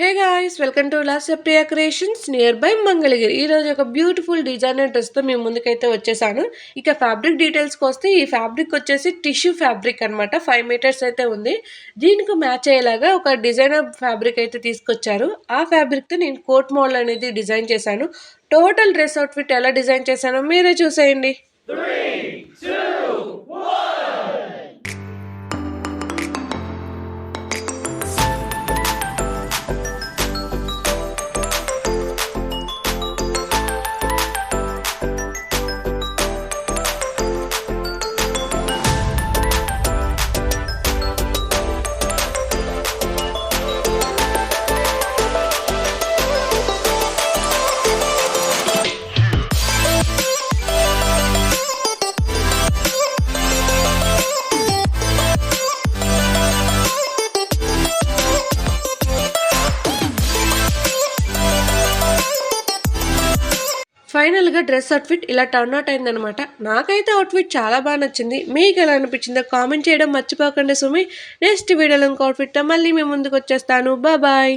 Hey guys welcome to last Priya creations near by Mangalagiri. ఈరోజు ఒక beautiful designer డ్రెస్తో మేము ముందుకైతే వచ్చేసాను. ఇక ఫ్యాబ్రిక్ డీటెయిల్స్కి వస్తే ఈ ఫ్యాబ్రిక్ వచ్చేసి టిష్యూ ఫ్యాబ్రిక్ అనమాట. 5 మీటర్స్ అయితే ఉంది. దీనికి మ్యాచ్ అయ్యేలాగా ఒక డిజైనర్ ఫ్యాబ్రిక్ అయితే తీసుకొచ్చారు. ఆ ఫ్యాబ్రిక్తో నేను కోట్ మోడల్ అనేది డిజైన్ చేశాను. టోటల్ డ్రెస్ అవుట్ఫిట్ ఎలా డిజైన్ చేశానో మీరే చూసేయండి. 3, 2, 1. ఫైనల్గా డ్రెస్ అవుట్ఫిట్ ఇలా టర్న్ అవుట్ అయిందనమాట. నాకైతే అవుట్ఫిట్ చాలా బాగా నచ్చింది. మీకు ఎలా అనిపించిందో కామెంట్ చేయడం మర్చిపోకండి సుమి. నెక్స్ట్ వీడియోలో ఇంకో అవుట్ఫిట్తో మళ్ళీ మేము ముందుకు వచ్చేస్తాను. బాయ్.